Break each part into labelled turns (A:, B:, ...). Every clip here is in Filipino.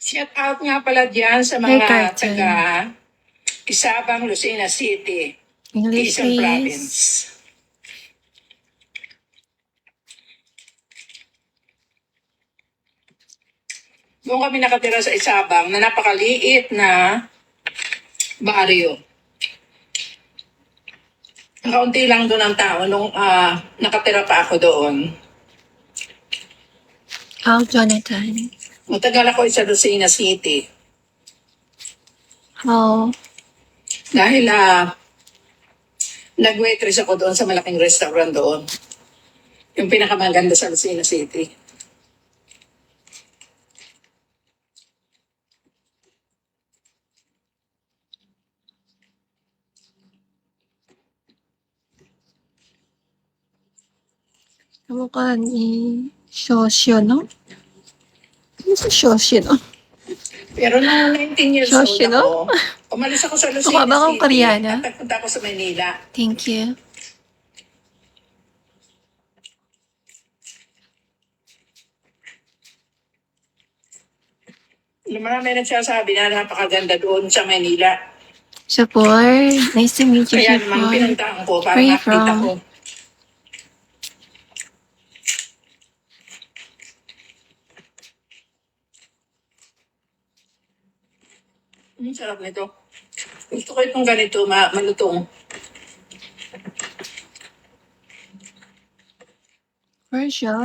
A: Shout out nga pala dyan sa
B: Hair
A: mga
B: carton.
A: taga Isabang, Lucena City,
B: English,
A: Quezon
B: please.
A: Province. Doon kami nakatira sa Isabang na napakaliit na baryo. Kaunti lang doon ang tao nung nakatira pa ako doon.
B: Al Jonathan.
A: Matagal ako sa Lucena City.
B: How?
A: Dahil nag-waitress ako doon sa malaking restaurant doon. Yung pinakamaganda sa Lucena City.
B: Kamukha ni Shosyo, no? Ano si Shosyo, no?
A: Pero nung 19 years old
B: Shosyo, no?
A: ako, umalis ako sa Lucena
B: Mukha ba akong
A: City
B: Koreana?
A: at nagpunta ako sa Manila.
B: Thank you.
A: Marami nagsasabi na napakaganda doon sa Manila.
B: Support. Nice to meet you,
A: Kaya naman
B: Support.
A: pinuntahan ko para
B: Where you
A: makita
B: from?
A: ko. Sarap nito. Gusto ko itong ganito, malutong.
B: Where siya?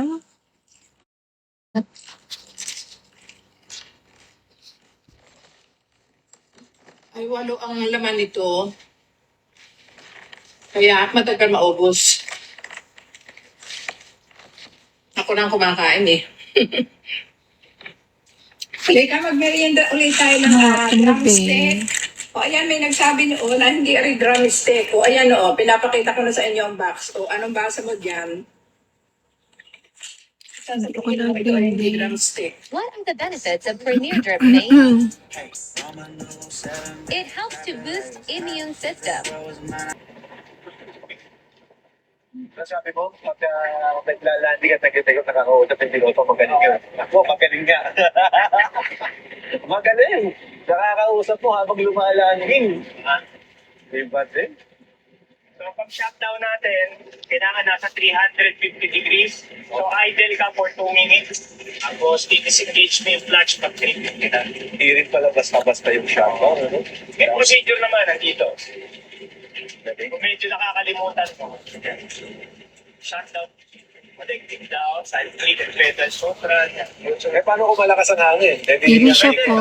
A: Ay, 8 ang laman nito. Kaya matagal maubos. Ako nang kumakain eh. Halika, magmerienda ulit tayo ng drumstick. O ayan, may nagsabi noon na hindi rin drumstick. O ayan o, pinapakita ko na sa inyo ang box. O anong basa mo dyan? Sasabihin mo ito ay hindi drumstick.
C: What are the benefits of Premier Drip Mate? It helps to boost immune system.
D: Sabi mo, pag naglalandi at nag-ikot, nakakausap yung piloto, magaling yun. Ako, magaling nga. Magaling. Nakakausap mo habang lumalanding. Diba din?
E: So pag shutdown natin, kailangan nasa 350 degrees. So idle ka for 2 minutes. Tapos disengage mo yung clutch pag 350 na.
D: Hindi rin pala basta-basta yung shutdown. Ano?
E: May procedure naman nandito. Kung medyo nakakalimutan mo, shutdown, connecting down, side click and pedal, sobrang.
D: Paano kung malakas ang hangin?
B: Baby siya po.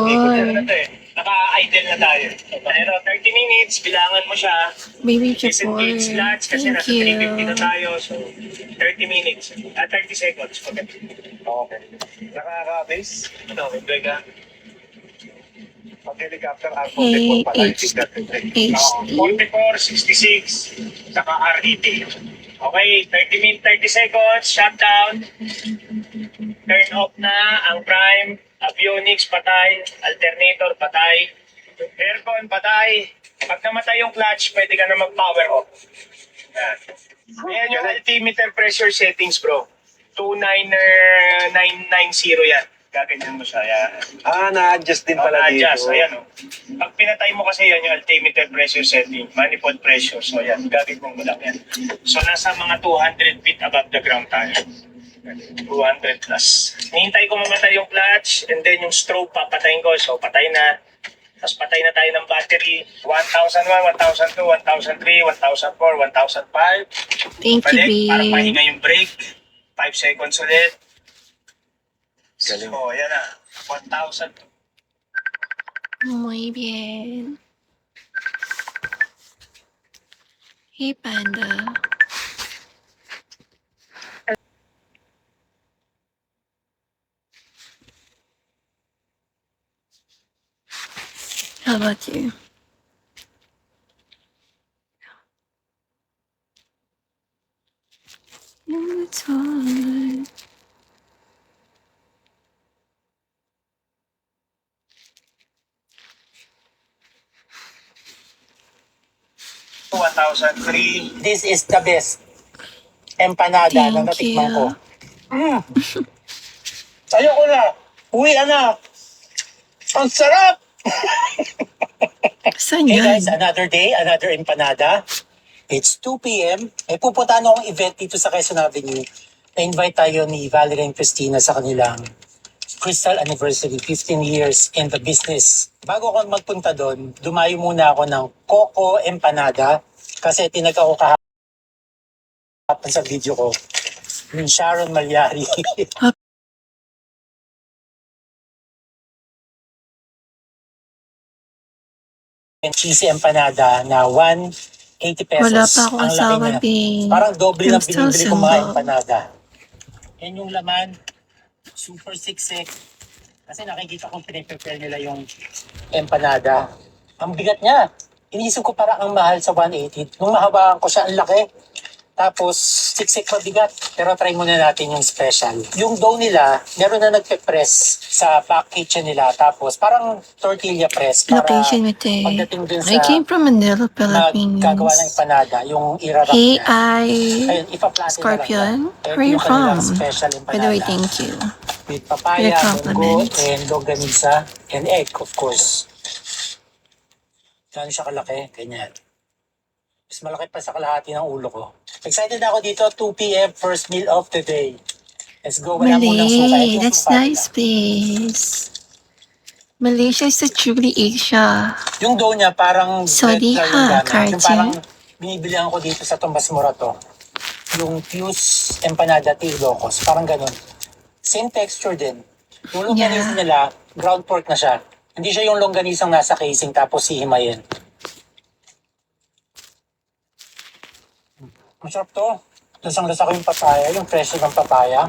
E: Naka-idle na tayo. Pero 30 minutes, bilangan mo siya.
B: Baby siya po.
E: Disengage clutch kasi
B: Thank
E: nasa 350 na
B: you.
E: tayo. So 30 minutes, 30 seconds. Okay.
D: Okay. Nakaka-base?
E: Ito, hindi ka.
D: Pag helicopter, ang
B: Hey,
D: 44 pala.
B: HD.
E: 44, 66, saka RET. Okay, 30 seconds, shutdown. Turn off na ang prime, avionics patay, alternator patay, aircon patay. Pag namatay yung clutch, pwede ka na mag-power off. Yan. Ayan yung altimeter pressure settings, bro. 29990 yan. Gaganyan mo siya. Yan.
D: Na-adjust din pala dito.
E: Na-adjust. Ayan o. Pag pinatay mo kasi yan yung altimeter pressure setting, manifold pressure. So yan, gagawin mo lang yan. So nasa mga 200 feet above the ground tayo. 200 plus. Nihintay ko mamatay yung clutch and then yung strobe papatayin ko. So patay na. Tapos patay na tayo ng battery. 1001, 1002, 1003, 1004, 1005.
B: Thank you,
E: Balik, para
B: babe.
E: pahinga yung brake. 5 seconds ulit.
D: Galing.
E: So, yan na. 1,000.
B: Muy bien. Hey, Panda. How about you? In the twilight.
A: This is the best empanada na
B: Thank
A: natikman ko.
B: you.
A: Ayoko na. Uwi, anak.
D: Ang sarap!
B: Saan
D: Hey
B: yan?
D: guys, another day, another empanada. It's 2 p.m. Pupunta na akong event dito sa Quezon Avenue. Na-invite tayo ni Valerie and Christina sa kanilang Crystal Anniversary, 15 years in the business. Bago ako magpunta doon, dumayo muna ako ng Coco Empanada kasi tinag ako kahapon sa video ko ni Sharon Malyari. And cheesy empanada na 180 pesos.
B: Wala pa ako
D: Ang laki
B: asawa,
D: niya.
B: babe.
D: Parang doble ng
B: I'm still
D: binibili kong mga
B: single.
D: empanada. Yan yung laman. Super siksik. Kasi nakikita kong piniprepare nila yung empanada. Ang bigat niya. Inisip ko parang ang mahal sa 180. Nung mahabaan ko siya, ang laki. Tapos, siksik mabigat. Pero try muna natin yung special. Yung dough nila, meron na nagpe-press sa back kitchen nila. Tapos, parang tortilla press. Para
B: Location with
D: pagdating dun
B: I
D: sa
B: came from Manila, Philippines.
D: maggagawa ng empanada, yung irarap
B: Hey,
D: niya.
B: I...
D: Ayun, ipa-flatten
B: Scorpion?
D: na lang yan.
B: Where are you
D: Yung kanilang
B: from?
D: special
B: By the way,
D: empanada.
B: thank you.
D: With
B: For the
D: papaya, munggo,
B: compliment.
D: and longganisa, and egg, of course. Gano'n siya kalaki, ganyan. Mas malaki pa sa kalahati ng ulo ko. Excited na ako dito, 2 p.m. first meal of the day. Let's go, wala munang suka. Ito
B: Malay,
D: yung
B: that's
D: suka
B: nice
D: nila.
B: place. Malaysia is the truly Asia.
D: Yung dough niya parang
B: Sorry
D: bread flour yung
B: ha,
D: gamit. Yung
B: Cartier.
D: parang binibilihan ko dito sa Tomas Morato. Yung Fuse Empanada Ilocos, parang ganun. Same texture din. Yung longganisa
B: Yeah.
D: nila, ground pork na siya. Hindi siya yung longganisang nasa casing tapos hihimayin. Masarap to. Lasang-lasa ko yung papaya, yung presyo ng papaya.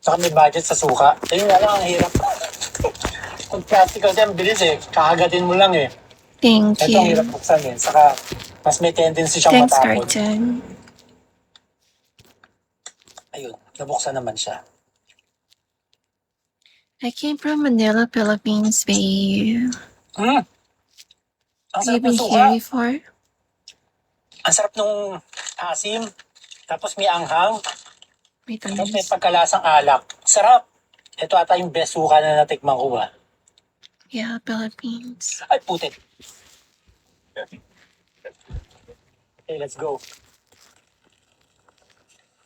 D: Saka may budget sa suka. Ayun nga lang, ang hirap. Kung practical din, bilis eh. Kakagatin mo lang eh.
B: Thank
D: Ito ang hirap
B: you.
D: buksan eh. Saka mas may tendency siyang
B: Thanks,
D: matapon.
B: Carton.
D: Ayun, nabuksan naman siya.
B: I came from Manila, Philippines, babe.
D: Mm. Ang
B: Have you
D: sarap ng
B: been
D: suka.
B: here before?
D: Ang sarap nung asim. Tapos may anghang.
B: Wait a
D: Tapos may
B: minute.
D: pagkalasang alak. Sarap. Ito ata yung best suka na natikman ko ba.
B: Yeah, Philippines.
D: Ay, putik. Okay, let's go.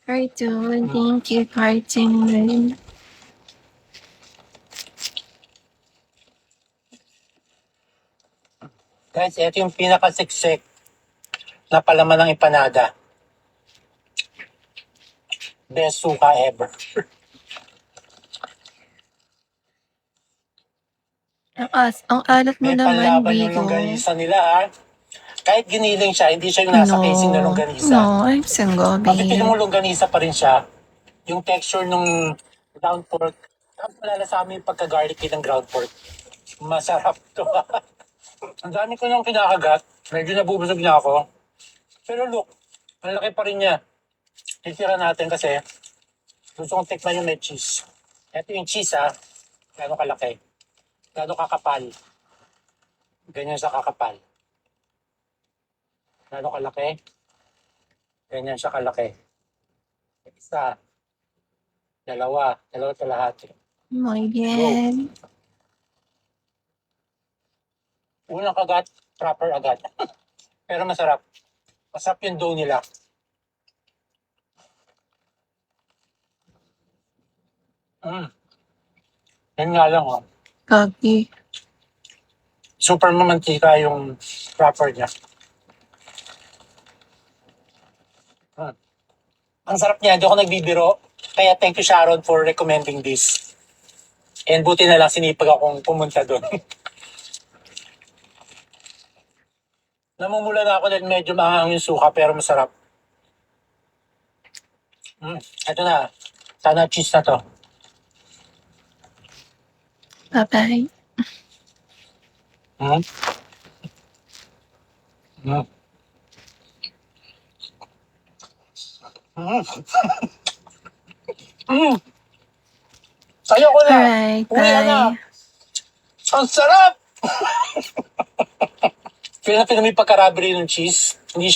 B: Cartoon, thank you, Cartoon.
D: Guys, ito yung pinakasiksik na palaman ng empanada. Best suka ever.
B: Ang alat mo
D: May
B: naman,
D: panlaban yung
B: Bigo.
D: longganisa nila ha. Kahit giniling siya, hindi siya yung nasa casing na longganisa.
B: No, I'm single,
D: Pag titignan mo
B: babe.
D: longganisa pa rin siya, yung texture nung ground pork, tapos malalasamin yung pagka-garlicky ng ground pork. Masarap to. Ang dami ko nung kinakagat, medyo nabubusog na ako. Pero look, ang laki pa rin niya. Titira natin kasi gusto kong tikman yung may cheese. Ito yung cheese ha, gano'ng kalaki, gano'ng kakapal. Ganyan sa kakapal. Gano'ng kalaki, ganyan siya kalaki. Isa, dalawa kalahati.
B: Muy bien.
D: Unang kagat, proper agad. Pero masarap. Masarap yung dough nila. Yan nga lang oh.
B: Kagi.
D: Super mamantika yung proper niya. Ang sarap niya, hindi ako nagbibiro. Kaya thank you Sharon for recommending this. And buti na lang sinipag akong pumunta doon. Namumula na ako dahil medyo maanghang yung suka pero masarap. Ito na. Sana cheese na to.
B: Bye-bye.
D: Mm. Mm. Mm. Mm. Sayo ko na.
B: Alright,
D: Uwi na.
B: bye.
D: Ang sarap! Feel na may pagkarabri ng cheese. Hindi